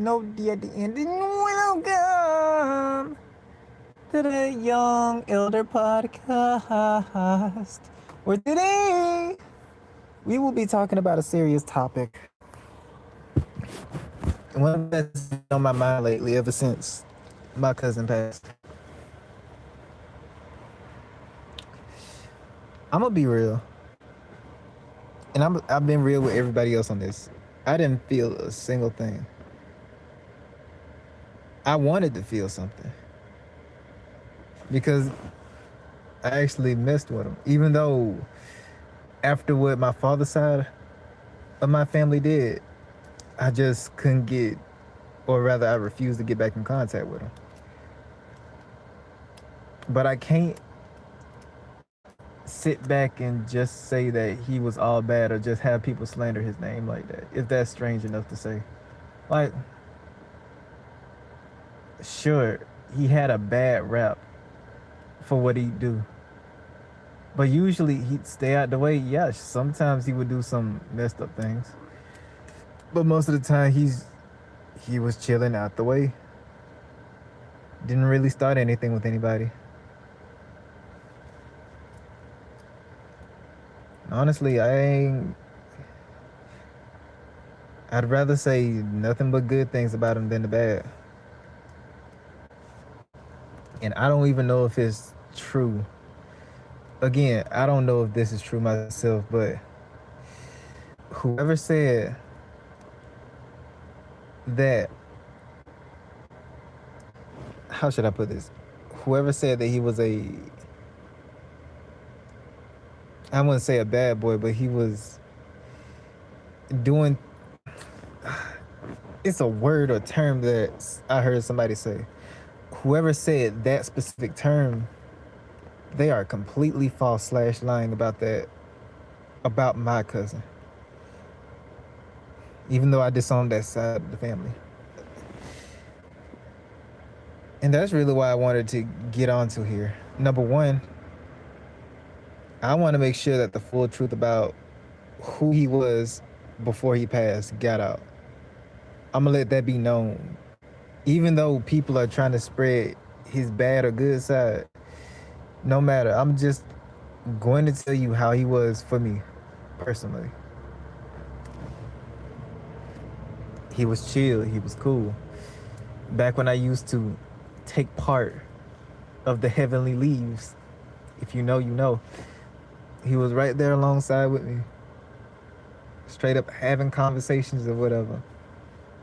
No D at the end. And welcome to the Young Elder Podcast, where today we will be talking about a serious topic. One that's been on my mind lately ever since my cousin passed. I'm gonna be real, and I've been real with everybody else on this. I didn't feel a single thing. I wanted to feel something because I actually messed with him, even though after what my father's side of my family did, I just couldn't get, or rather, I refused to get back in contact with him. But I can't sit back and just say that he was all bad or just have people slander his name like that, if that's strange enough to say. Like, sure, he had a bad rap for what he'd do. But usually he'd stay out the way. Yeah, sometimes he would do some messed up things. But most of the time he was chilling out the way. Didn't really start anything with anybody. Honestly, I'd rather say nothing but good things about him than the bad. And I don't even know if it's true. Again, I don't know if this is true myself, but whoever said that, how should I put this? Whoever said that he was I wouldn't say a bad boy, but he was doing, it's a word or term that I heard somebody say. Whoever said that specific term, they are completely false / lying about that, about my cousin. Even though I disowned that side of the family. And that's really why I wanted to get onto here. Number one, I want to make sure that the full truth about who he was before he passed got out. I'm going to let that be known. Even though people are trying to spread his bad or good side, no matter, I'm just going to tell you how he was for me, personally. He was chill, he was cool. Back when I used to take part of the Heavenly Leaves, if you know, you know, he was right there alongside with me. Straight up having conversations or whatever.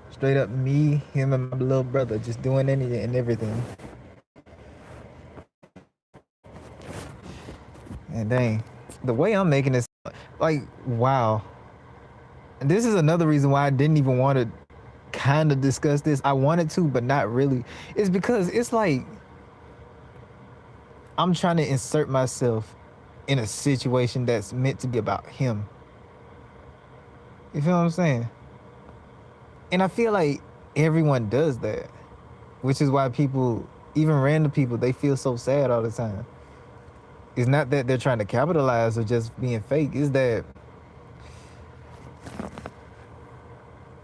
Straight up me, him, and my little brother just doing anything and everything. And dang, the way I'm making this, like, wow. And this is another reason why I didn't even want to kind of discuss this. I wanted to, but not really. It's because it's like I'm trying to insert myself in a situation that's meant to be about him. You feel what I'm saying? And I feel like everyone does that, which is why people, even random people, they feel so sad all the time. It's not that they're trying to capitalize or just being fake. It's that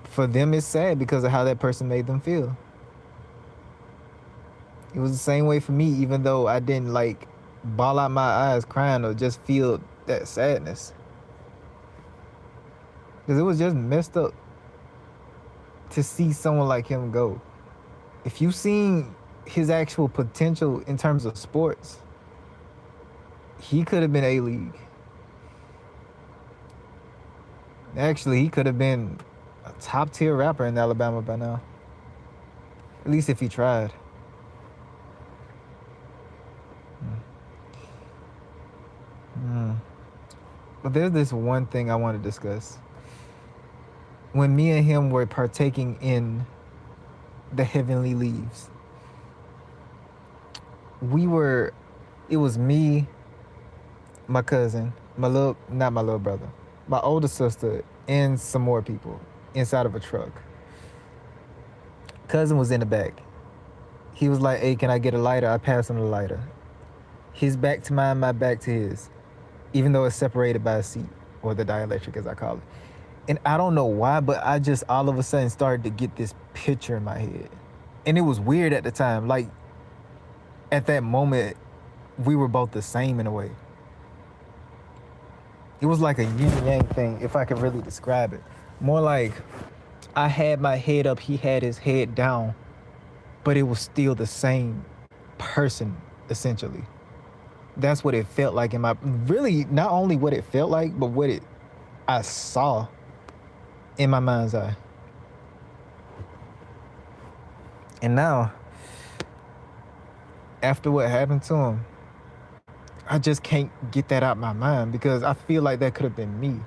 for them it's sad because of how that person made them feel. It was the same way for me, even though I didn't like bawl out my eyes crying or just feel that sadness. Because it was just messed up to see someone like him go. If you've seen his actual potential in terms of sports, he could have been A-League. Actually, he could have been a top tier rapper in Alabama by now. At least if he tried. But there's this one thing I want to discuss. When me and him were partaking in the Heavenly Leaves, it was me, my cousin, not my little brother, my older sister, and some more people inside of a truck. Cousin was in the back. He was like, "Hey, can I get a lighter?" I passed him the lighter. His back to mine, my back to his, even though it's separated by a seat, or the dielectric as I call it. And I don't know why, but I just all of a sudden started to get this picture in my head. And it was weird at the time. Like at that moment, we were both the same in a way. It was like a yin and yang thing, if I could really describe it. More like I had my head up, he had his head down, but it was still the same person, essentially. That's what it felt like in my, really not only what it felt like, but what it I saw in my mind's eye. And now, after what happened to him, I just can't get that out my mind because I feel like that could have been me.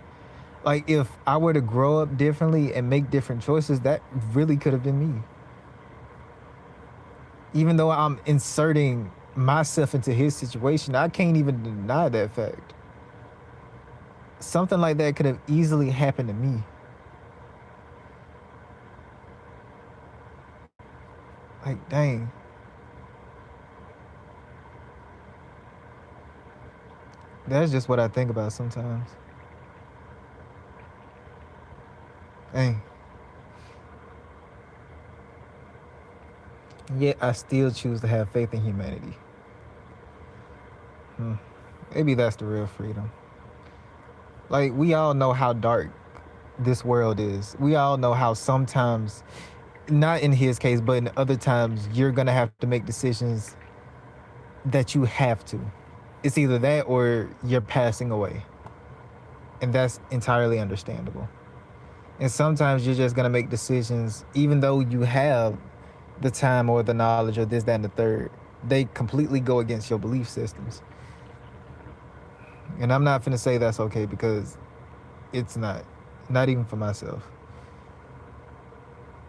Like if I were to grow up differently and make different choices, that really could have been me. Even though I'm inserting myself into his situation, I can't even deny that fact. Something like that could have easily happened to me. Like, dang. That's just what I think about sometimes. Dang. Yet I still choose to have faith in humanity. Maybe that's the real freedom. Like, we all know how dark this world is. We all know how sometimes, not in his case, but in other times, you're going to have to make decisions that you have to. It's either that or you're passing away. And that's entirely understandable. And sometimes you're just going to make decisions, even though you have the time or the knowledge or this, that, and the third. They completely go against your belief systems. And I'm not finna say that's okay because it's not. Not even for myself.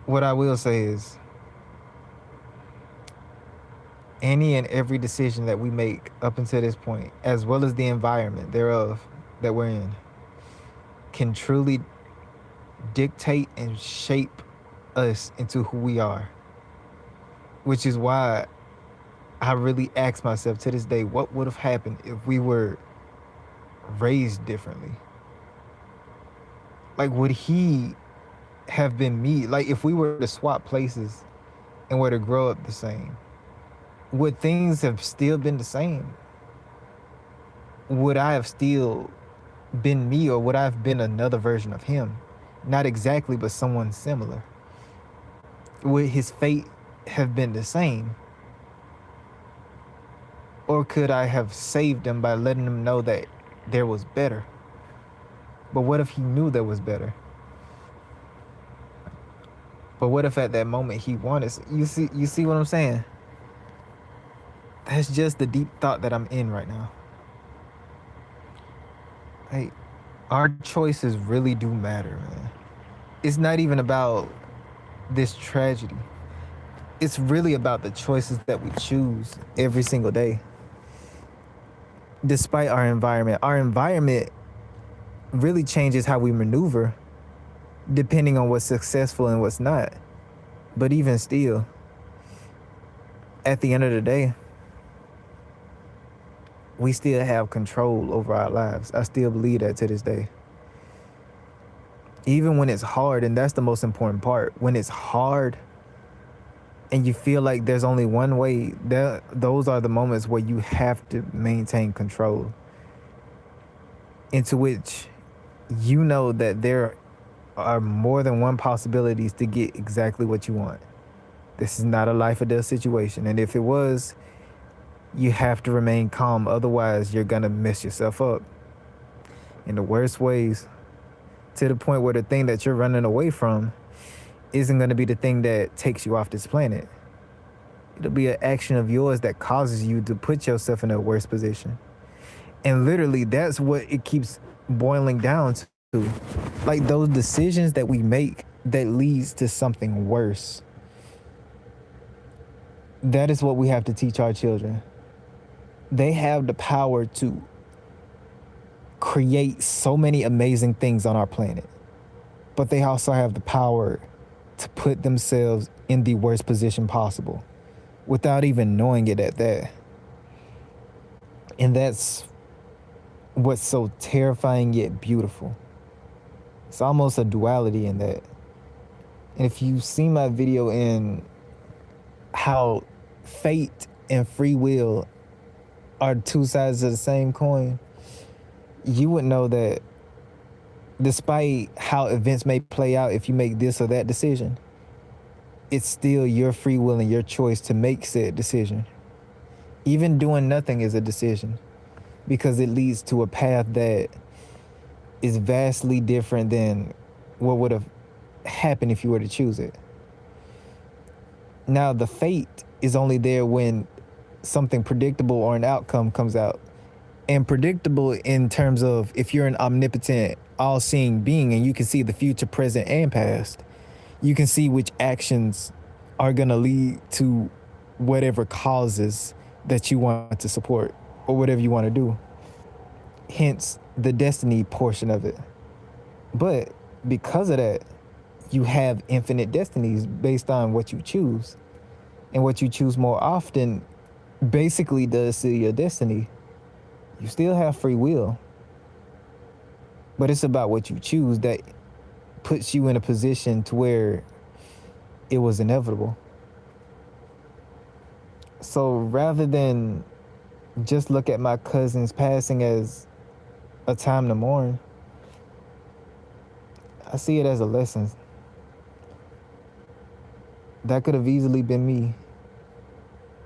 What I will say is any and every decision that we make up until this point, as well as the environment thereof that we're in, can truly dictate and shape us into who we are. Which is why I really ask myself to this day, what would have happened if we were raised differently? Like, would he have been me? Like, if we were to swap places and were to grow up the same, would things have still been the same? Would I have still been me, or would I have been another version of him? Not exactly, but someone similar. Would his fate have been the same? Or could I have saved him by letting him know that there was better? But what if he knew there was better? But what if at that moment he wanted? You see what I'm saying? That's just the deep thought that I'm in right now. Like, our choices really do matter, man. It's not even about this tragedy. It's really about the choices that we choose every single day. Despite our environment really changes how we maneuver depending on what's successful and what's not. But even still, at the end of the day, we still have control over our lives. I still believe that to this day. Even when it's hard, and that's the most important part, when it's hard and you feel like there's only one way, those are the moments where you have to maintain control, into which you know that there are more than one possibilities to get exactly what you want. This is not a life or death situation. And if it was, you have to remain calm. Otherwise, you're going to mess yourself up in the worst ways, to the point where the thing that you're running away from isn't going to be the thing that takes you off this planet. It'll be an action of yours that causes you to put yourself in a worse position. And literally, that's what it keeps boiling down to. Like, those decisions that we make that leads to something worse. That is what we have to teach our children. They have the power to create so many amazing things on our planet, but they also have the power to put themselves in the worst position possible without even knowing it at that. And that's what's so terrifying yet beautiful. It's almost a duality in that. And if you see my video in how fate and free will are two sides of the same coin, you would know that despite how events may play out, if you make this or that decision, it's still your free will and your choice to make said decision. Even doing nothing is a decision because it leads to a path that is vastly different than what would have happened if you were to choose it. Now, the fate is only there when something predictable or an outcome comes out. And predictable in terms of if you're an omnipotent, all-seeing being and you can see the future, present, and past, you can see which actions are going to lead to whatever causes that you want to support or whatever you want to do. Hence, the destiny portion of it. But because of that, you have infinite destinies based on what you choose. And what you choose more often basically does seal your destiny. You still have free will, but it's about what you choose that puts you in a position to where it was inevitable. So rather than just look at my cousin's passing as a time to mourn, I see it as a lesson. That could have easily been me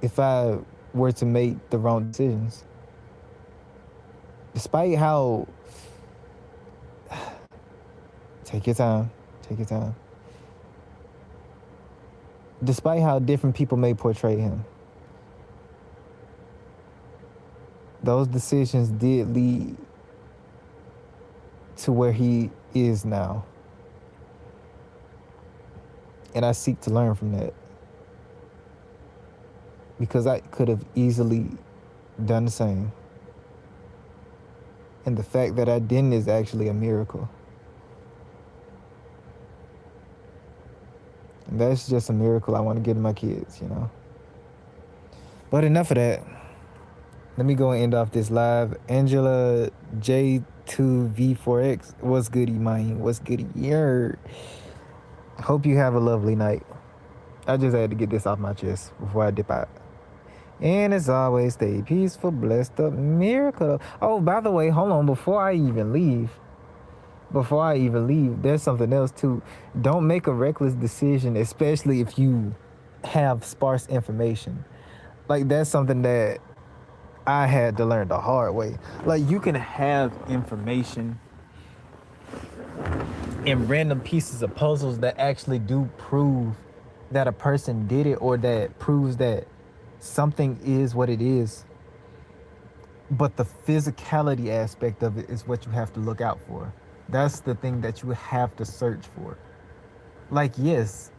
if I were to make the wrong decisions. Despite how, take your time. Despite how different people may portray him, those decisions did lead to where he is now. And I seek to learn from that. Because I could have easily done the same. And the fact that I didn't is actually a miracle. And that's just a miracle I want to give to my kids, you know. But enough of that. Let me go and end off this live. Angela J2V4X. What's goody, mine? What's goody? Yeah. Hope you have a lovely night. I just had to get this off my chest before I dip out. And as always, stay peaceful, blessed up, miracle. Oh, by the way, hold on. Before I even leave, there's something else too. Don't make a reckless decision, especially if you have sparse information. Like, that's something that I had to learn the hard way. Like, you can have information in random pieces of puzzles that actually do prove that a person did it, or that proves that something is what it is. But the physicality aspect of it is what you have to look out for. That's the thing that you have to search for. Like, yes,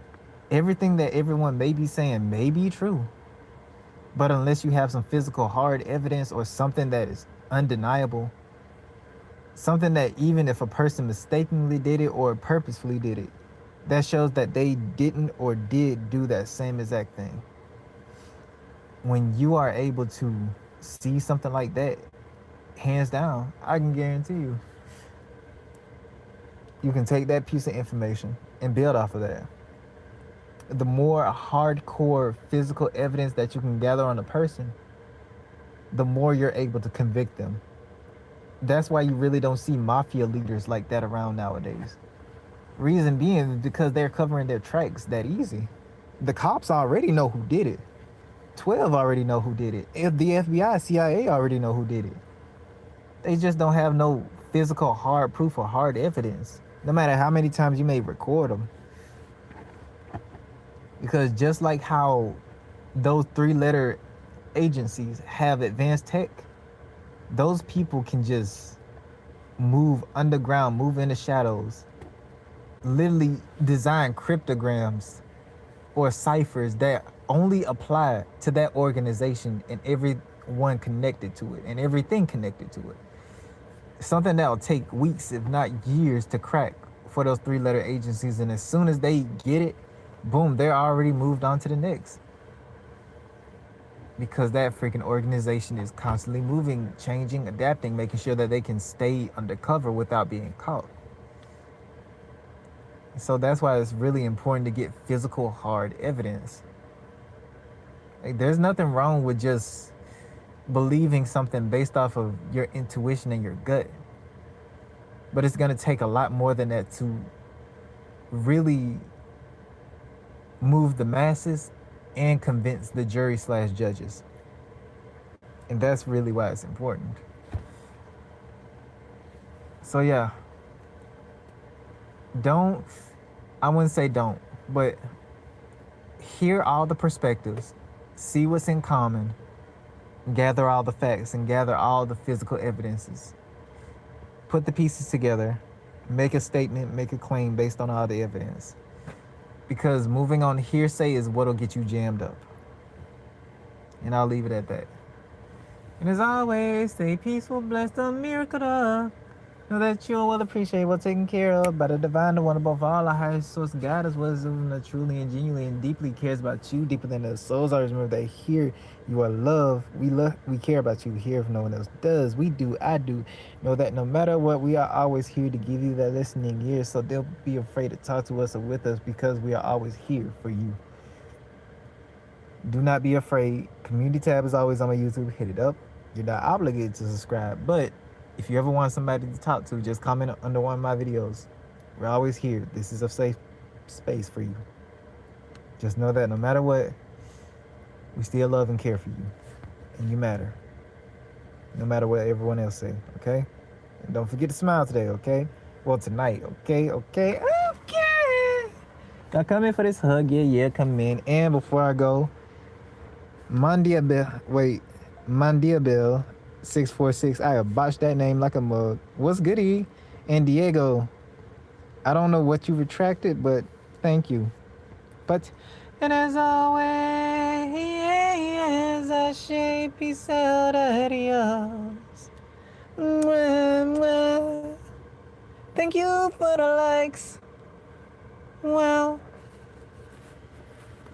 everything that everyone may be saying may be true, but unless you have some physical hard evidence or something that is undeniable, something that even if a person mistakenly did it or purposefully did it, that shows that they didn't or did do that same exact thing. When you are able to see something like that, hands down, I can guarantee you can take that piece of information and build off of that. The more hardcore physical evidence that you can gather on a person, the more you're able to convict them. That's why you really don't see mafia leaders like that around nowadays. Reason being because they're covering their tracks that easy. The cops already know who did it. 12 already know who did it. If the FBI, CIA already know who did it. They just don't have no physical hard proof or hard evidence, no matter how many times you may record them. Because just like how those 3-letter agencies have advanced tech, those people can just move underground, move in the shadows, literally design cryptograms or ciphers that only apply to that organization and everyone connected to it and everything connected to it. Something that'll take weeks, if not years, to crack for those 3-letter agencies. And as soon as they get it, boom, they're already moved on to the next. Because that freaking organization is constantly moving, changing, adapting, making sure that they can stay undercover without being caught. So that's why it's really important to get physical, hard evidence. Like, there's nothing wrong with just believing something based off of your intuition and your gut. But it's going to take a lot more than that to really move the masses and convince the jury / judges. And that's really why it's important. So yeah, I wouldn't say don't, but hear all the perspectives, see what's in common, gather all the facts and gather all the physical evidences. Put the pieces together, make a statement, make a claim based on all the evidence. Because moving on hearsay is what'll get you jammed up. And I'll leave it at that. And as always, stay peaceful, blessed, a miracle. Know that you will appreciate what's taken care of by the divine, the one above all, the highest source, God is wisdom that truly and genuinely and deeply cares about you, deeper than the souls. Always remember that here you are loved. We care about you here if no one else does. We do, I do. Know that no matter what, we are always here to give you that listening ear. So don't be afraid to talk to us or with us, because we are always here for you. Do not be afraid. Community tab is always on my YouTube. Hit it up. You're not obligated to subscribe, but if you ever want somebody to talk to, just comment under one of my videos. We're always here. This is a safe space for you. Just know that no matter what, we still love and care for you. And you matter. No matter what everyone else say, okay? And don't forget to smile today, okay? Well, tonight, okay? Now come in for this hug. Yeah, come in. And before I go, Mandia Bill 646. I have botched that name like a mug. What's goody? And Diego, I don't know what you retracted, but thank you. And as always, I shape peace out adios. Thank you for the likes. Well.